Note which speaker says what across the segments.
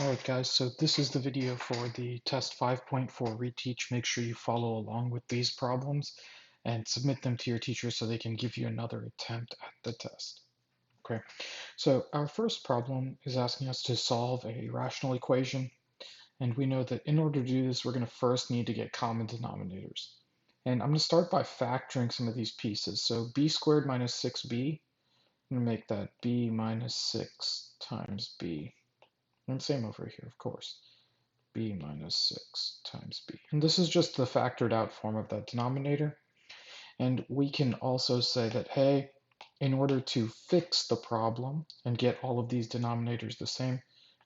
Speaker 1: Alright guys, so this is the video for the test 5.4 reteach. Make sure you follow along with these problems and submit them to your teacher so they can give you another attempt at the test. Okay, so our first problem is asking us to solve a rational equation, and we know that in order to do this, we're going to first need to get common denominators. And I'm going to start by factoring some of these pieces. So b squared minus 6b, I'm going to make that b minus 6 times b. And same over here, of course. B minus 6 times b. And this is just the factored out form of that denominator. And we can also say that, hey, in order to fix the problem and get all of these denominators the same,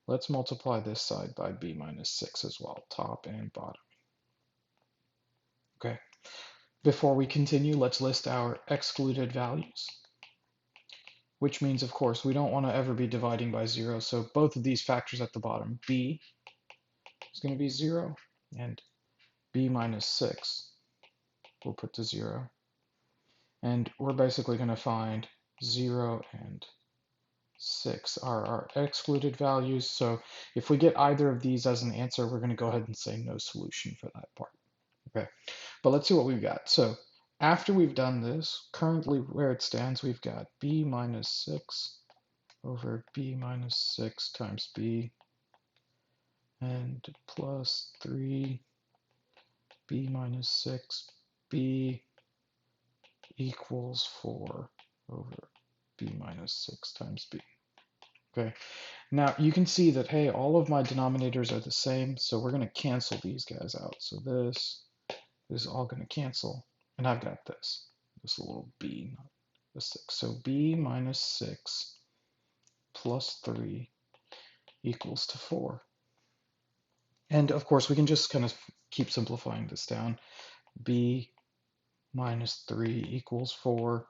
Speaker 1: let's multiply this side by b minus 6 as well, top and bottom. Okay. Before we continue, let's list our excluded values, which means, of course, we don't want to ever be dividing by 0. So both of these factors at the bottom, b is going to be 0, and b minus 6 we'll put to 0. And we're basically going to find 0 and 6 are our excluded values. So if we get either of these as an answer, we're going to go ahead and say no solution for that part. Okay, but let's see what we've got. So after we've done this, currently where it stands, we've got b minus 6 over b minus 6 times b, and plus 3 b minus 6 b equals 4 over b minus 6 times b. Okay, now you can see that, hey, all of my denominators are the same, so we're going to cancel these guys out. So this is all going to cancel, and I've got this little b, not the 6. So b minus 6 plus 3 equals to 4. And of course, we can just kind of keep simplifying this down. B minus 3 equals 4,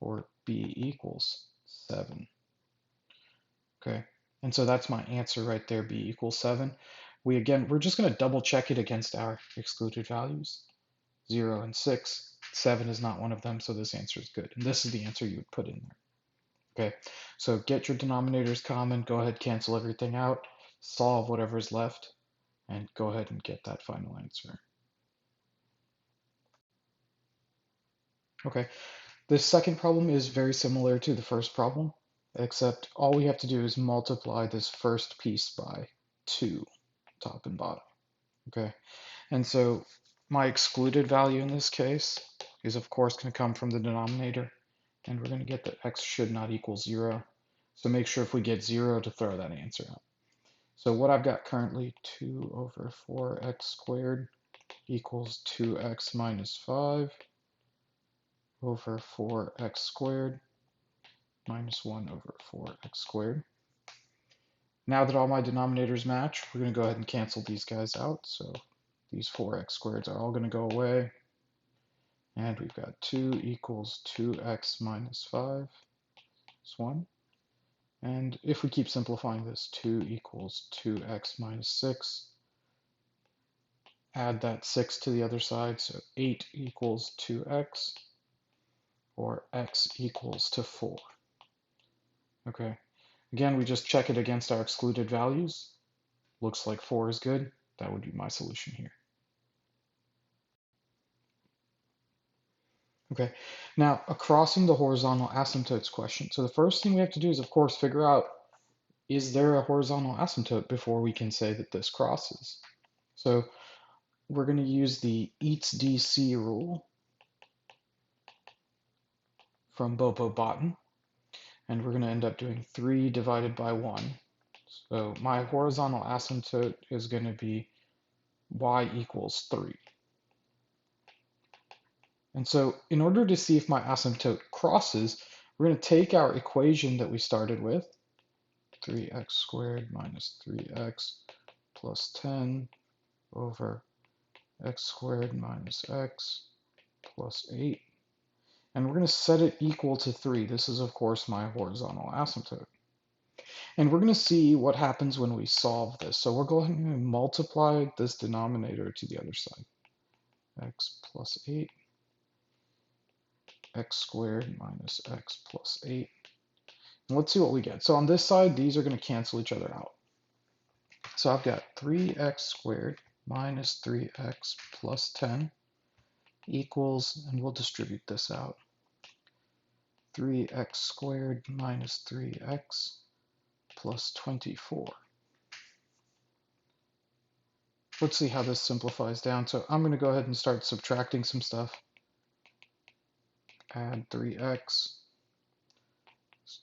Speaker 1: or b equals 7. Okay, and so that's my answer right there, b equals 7. We're just going to double check it against our excluded values, 0 and 6. 7 is not one of them, so this answer is good. And this is the answer you would put in there. Okay, so get your denominators common, go ahead, cancel everything out, solve whatever's left, and go ahead and get that final answer. Okay, this second problem is very similar to the first problem, except all we have to do is multiply this first piece by 2, top and bottom. Okay, and so my excluded value in this case is, of course, going to come from the denominator, and we're going to get that x should not equal 0. So make sure if we get 0 to throw that answer out. So what I've got currently, 2 over 4x squared equals 2x minus 5 over 4x squared minus 1 over 4x squared. Now that all my denominators match, we're going to go ahead and cancel these guys out. So these 4x squareds are all going to go away. And we've got 2 equals 2x minus 5 is 1. And if we keep simplifying this, 2 equals 2x minus 6. Add that 6 to the other side, so 8 equals 2x, or x equals to 4. Okay, again, we just check it against our excluded values. Looks like 4 is good. That would be my solution here. Okay, now crossing the horizontal asymptotes question. So the first thing we have to do is, of course, figure out, is there a horizontal asymptote before we can say that this crosses? So we're going to use the eats DC rule from Bobo-Botten, and we're going to end up doing 3 divided by 1. So my horizontal asymptote is going to be y equals 3. And so in order to see if my asymptote crosses, we're going to take our equation that we started with, 3x squared minus 3x plus 10 over x squared minus x plus 8. And we're going to set it equal to 3. This is, of course, my horizontal asymptote. And we're going to see what happens when we solve this. So we're going to multiply this denominator to the other side. X plus 8, x squared minus x plus 8. And let's see what we get. So on this side, these are going to cancel each other out. So I've got 3x squared minus 3x plus 10 equals, and we'll distribute this out, 3x squared minus 3x plus 24. Let's see how this simplifies down. So I'm going to go ahead and start subtracting some stuff. Add 3x,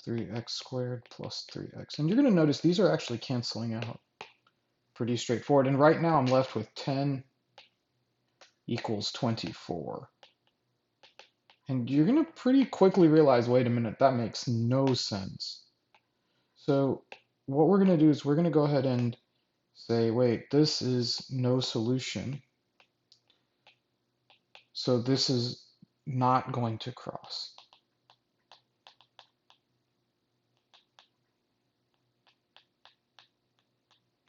Speaker 1: 3x squared plus 3x. And you're going to notice these are actually canceling out. Pretty straightforward. And right now I'm left with 10 equals 24. And you're going to pretty quickly realize, wait a minute, that makes no sense. So what we're going to do is we're going to go ahead and say, wait, this is no solution. So this is not going to cross.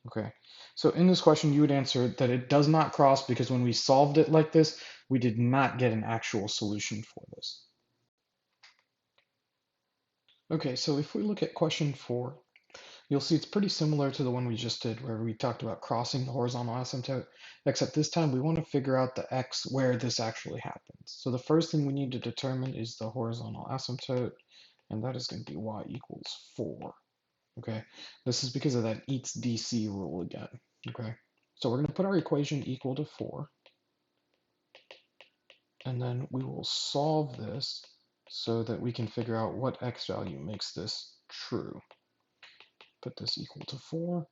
Speaker 1: Okay, so in this question, you would answer that it does not cross because when we solved it like this, we did not get an actual solution for this. Okay, so if we look at question 4, you'll see it's pretty similar to the one we just did where we talked about crossing the horizontal asymptote, except this time we want to figure out the x where this actually happens. So the first thing we need to determine is the horizontal asymptote, and that is going to be y equals 4. Okay, this is because of that eats DC rule again. Okay, so we're going to put our equation equal to 4, and then we will solve this so that we can figure out what x value makes this true. Put this equal to 4,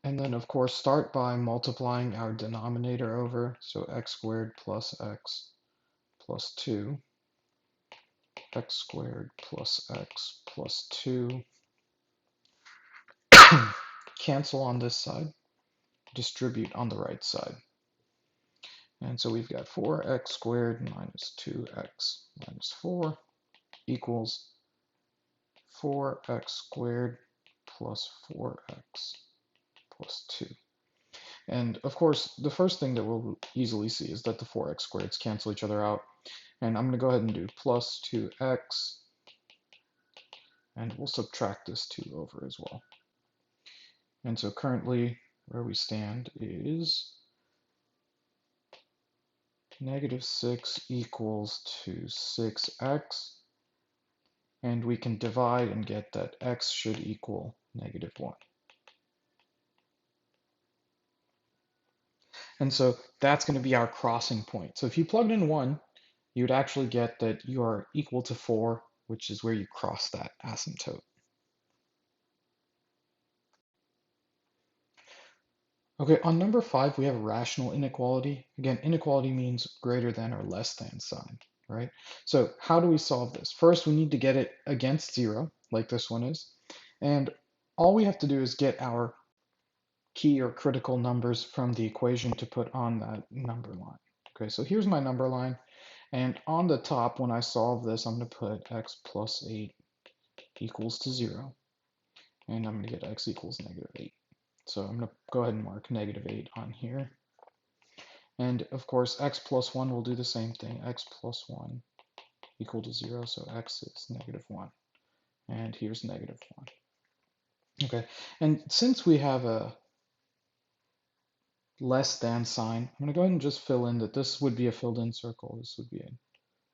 Speaker 1: and then of course start by multiplying our denominator over, so x squared plus x plus 2, x squared plus x plus 2, cancel on this side, distribute on the right side. And so we've got 4x squared minus 2x minus 4 equals 4x squared plus 4x plus 2. And of course, the first thing that we'll easily see is that the 4x squareds cancel each other out. And I'm going to go ahead and do plus 2x, and we'll subtract this 2 over as well. And so currently, where we stand is negative 6 equals to 6x, and we can divide and get that x should equal negative 1. And so that's going to be our crossing point. So if you plugged in 1, you would actually get that you are equal to 4, which is where you cross that asymptote. Okay, on number 5, we have a rational inequality. Again, inequality means greater than or less than sign, right? So how do we solve this? First, we need to get it against 0, like this one is. And all we have to do is get our key or critical numbers from the equation to put on that number line. Okay, so here's my number line. And on the top, when I solve this, I'm going to put x plus 8 equals to 0. And I'm going to get x equals negative 8. So I'm going to go ahead and mark negative 8 on here. And of course, x plus 1 will do the same thing. X plus 1 equal to 0, so x is negative 1. And here's negative 1. Okay, and since we have a less than sign, I'm going to go ahead and just fill in that this would be a filled in circle. This would be an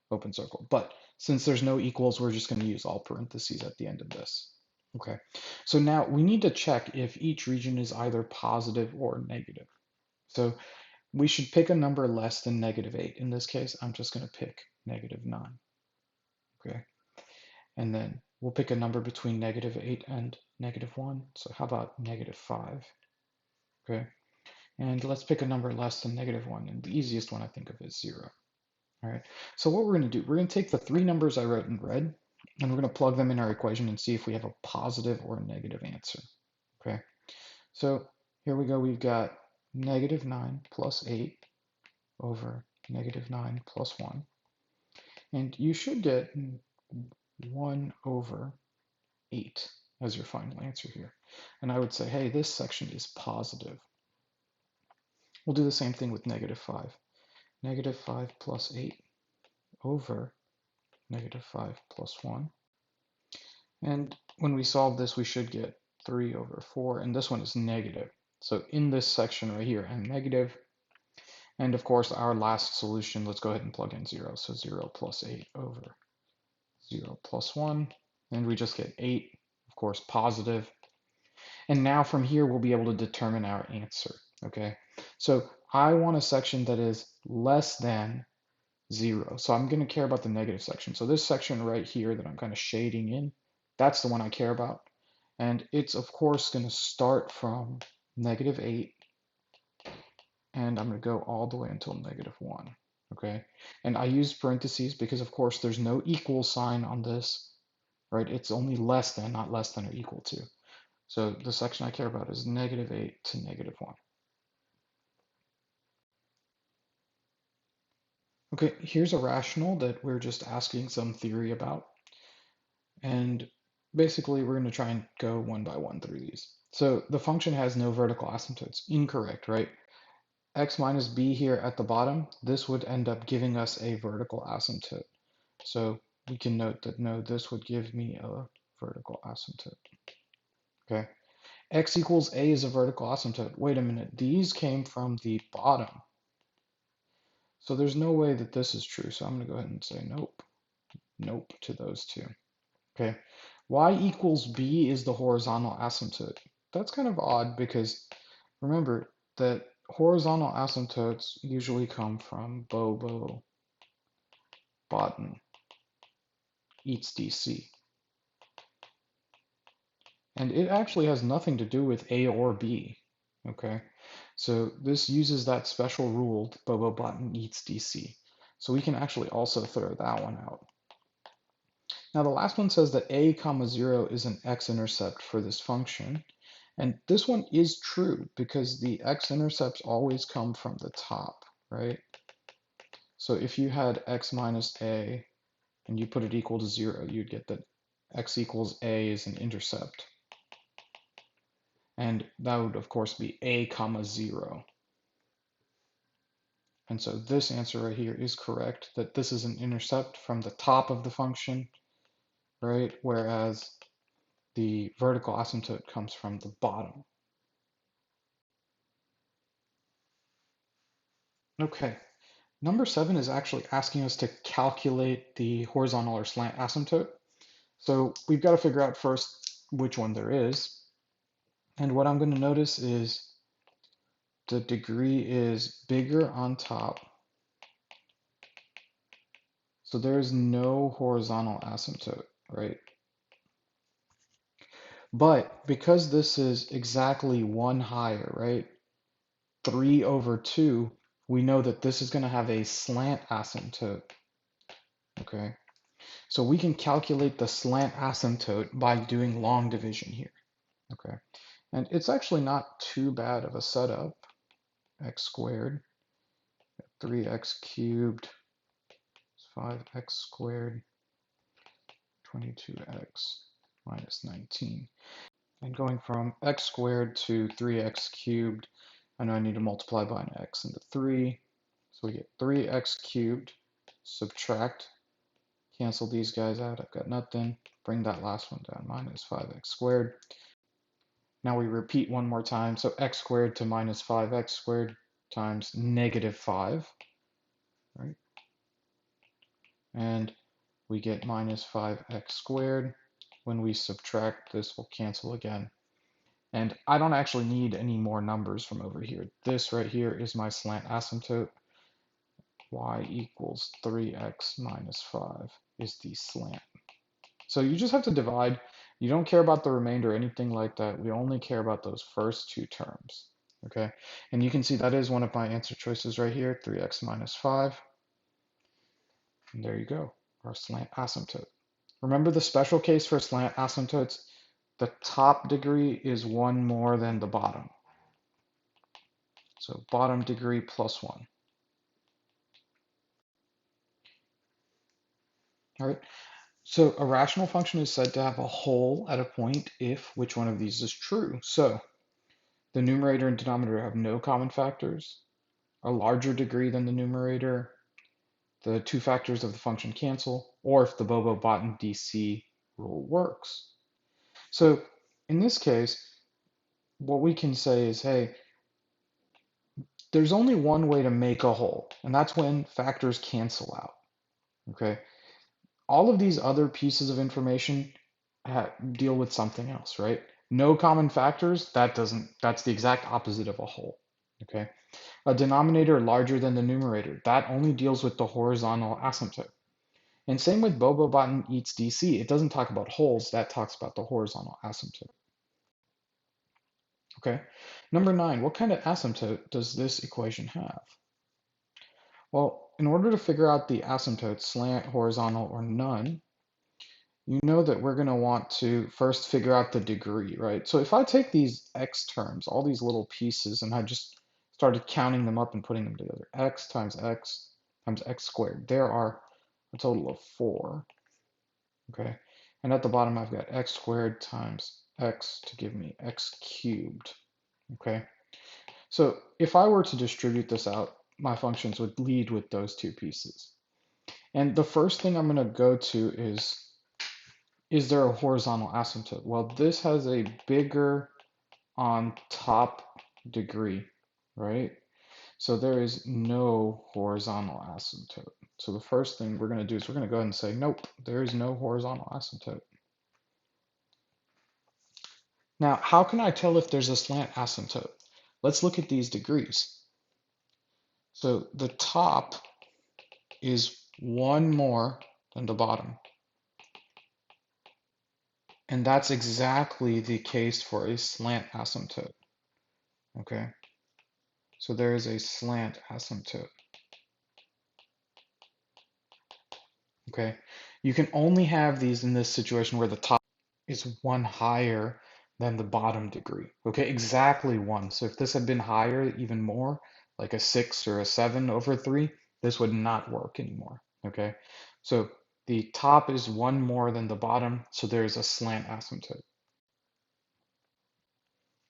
Speaker 1: open circle. But since there's no equals, we're just going to use all parentheses at the end of this. Okay, so now we need to check if each region is either positive or negative. So we should pick a number less than negative 8. In this case, I'm just going to pick negative 9. Okay, and then we'll pick a number between negative 8 and negative 1. So how about negative 5? Okay, and let's pick a number less than negative 1. And the easiest one I think of is 0. All right, so what we're going to do, we're going to take the 3 numbers I wrote in red, and we're going to plug them in our equation and see if we have a positive or a negative answer. Okay, so here we go. We've got negative 9 plus 8 over negative 9 plus 1. And you should get 1 over 8 as your final answer here. And I would say, hey, this section is positive. We'll do the same thing with negative 5. Negative 5 plus 8 over negative 5 plus 1. And when we solve this, we should get 3 over 4. And this one is negative. So in this section right here, n negative. And of course, our last solution, let's go ahead and plug in 0. So 0 plus 8 over 0 plus 1. And we just get 8, of course, positive. And now from here, we'll be able to determine our answer, okay? So I want a section that is less than 0. So I'm going to care about the negative section. So this section right here that I'm kind of shading in, that's the one I care about. And it's, of course, going to start from negative 8. And I'm going to go all the way until negative 1, okay? And I use parentheses because, of course, there's no equal sign on this, right? It's only less than, not less than or equal to. So the section I care about is negative 8 to negative 1. Okay, here's a rational that we're just asking some theory about. And basically, we're going to try and go one by one through these. So the function has no vertical asymptotes. Incorrect, right? X minus b here at the bottom, this would end up giving us a vertical asymptote. So we can note that no, this would give me a vertical asymptote. Okay. X equals a is a vertical asymptote. Wait a minute, these came from the bottom. So there's no way that this is true. So I'm going to go ahead and say nope, nope to those two. Okay. Y equals b is the horizontal asymptote. That's kind of odd because remember that horizontal asymptotes usually come from Bobo, Botten, eats DC. And it actually has nothing to do with A or B, okay? So this uses that special rule, Bobo Button eats DC. So we can actually also throw that one out. Now the last one says that A comma 0 is an x-intercept for this function. And this one is true because the x-intercepts always come from the top, right? So if you had x minus A and you put it equal to 0, you'd get that x equals A is an intercept. And that would, of course, be a comma 0. And so this answer right here is correct, that this is an intercept from the top of the function, right? Whereas the vertical asymptote comes from the bottom. Okay, number 7 is actually asking us to calculate the horizontal or slant asymptote. So we've got to figure out first which one there is. And what I'm going to notice is the degree is bigger on top. So there's no horizontal asymptote, right? But because this is exactly one higher, right? 3 over 2, we know that this is going to have a slant asymptote, okay? So we can calculate the slant asymptote by doing long division here, okay? And it's actually not too bad of a setup. X squared, 3x cubed, 5x squared, 22x minus 19. And going from x squared to 3x cubed, I know I need to multiply by an x into 3. So we get 3x cubed, subtract, cancel these guys out, I've got nothing. Bring that last one down, minus 5x squared. Now we repeat one more time, so x squared to minus 5x squared times negative 5, right? And we get minus 5x squared. When we subtract, this will cancel again. And I don't actually need any more numbers from over here. This right here is my slant asymptote. Y equals 3x minus 5 is the slant. So you just have to divide. You don't care about the remainder or anything like that. We only care about those first two terms. Okay, and you can see that is one of my answer choices right here, 3x minus 5. And there you go, our slant asymptote. Remember the special case for slant asymptotes? The top degree is one more than the bottom. So bottom degree plus 1. All right. So a rational function is said to have a hole at a point if which one of these is true. So the numerator and denominator have no common factors, a larger degree than the numerator, the two factors of the function cancel, or if the Bobo-Botten DC rule works. So in this case, what we can say is, hey, there's only one way to make a whole, and that's when factors cancel out. Okay. All of these other pieces of information deal with something else, right? No common factors, that's the exact opposite of a whole. Okay. A denominator larger than the numerator, that only deals with the horizontal asymptote. And same with Bobo Button eats DC. It doesn't talk about wholes, that talks about the horizontal asymptote. Okay. Number 9, what kind of asymptote does this equation have? Well, in order to figure out the asymptote, slant, horizontal, or none, you know that we're going to want to first figure out the degree, right? So if I take these x terms, all these little pieces, and I just started counting them up and putting them together, x times x squared, there are a total of 4, okay? And at the bottom, I've got x squared times x to give me x cubed, okay? So if I were to distribute this out, my functions would lead with those two pieces. And the first thing I'm going to go to is there a horizontal asymptote? Well, this has a bigger on top degree, right? So there is no horizontal asymptote. So the first thing we're going to do is we're going to go ahead and say, nope, there is no horizontal asymptote. Now, how can I tell if there's a slant asymptote? Let's look at these degrees. So the top is one more than the bottom. And that's exactly the case for a slant asymptote. Okay, so there is a slant asymptote. Okay, you can only have these in this situation where the top is one higher than the bottom degree. Okay, exactly one. So if this had been higher, even more, like a 6 or a 7 over 3, this would not work anymore. Okay, so the top is one more than the bottom, so there's a slant asymptote.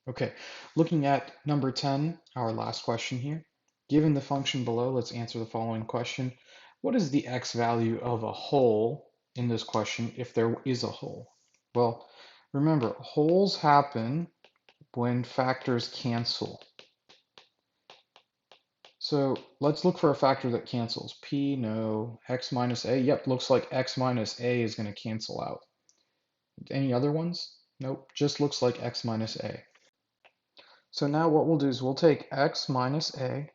Speaker 1: Okay, looking at number 10, our last question here. Given the function below, let's answer the following question. What is the x value of a whole in this question if there is a whole? Well, remember, wholes happen when factors cancel. So let's look for a factor that cancels. P, no. X minus A, yep, looks like X minus A is going to cancel out. Any other ones? Nope, just looks like X minus A. So now what we'll do is we'll take x minus a,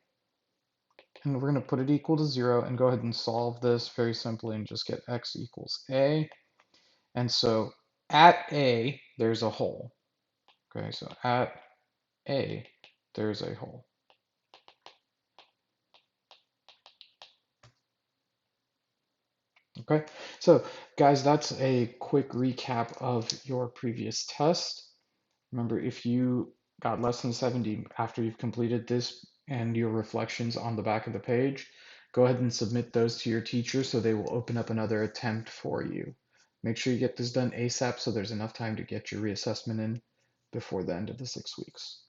Speaker 1: and we're going to put it equal to 0 and go ahead and solve this very simply and just get x equals a. And so at a, there's a hole. Okay, so at a, there's a hole. Okay, so guys, that's a quick recap of your previous test. Remember, if you got less than 70 after you've completed this and your reflections on the back of the page, go ahead and submit those to your teacher so they will open up another attempt for you. Make sure you get this done ASAP so there's enough time to get your reassessment in before the end of the 6 weeks.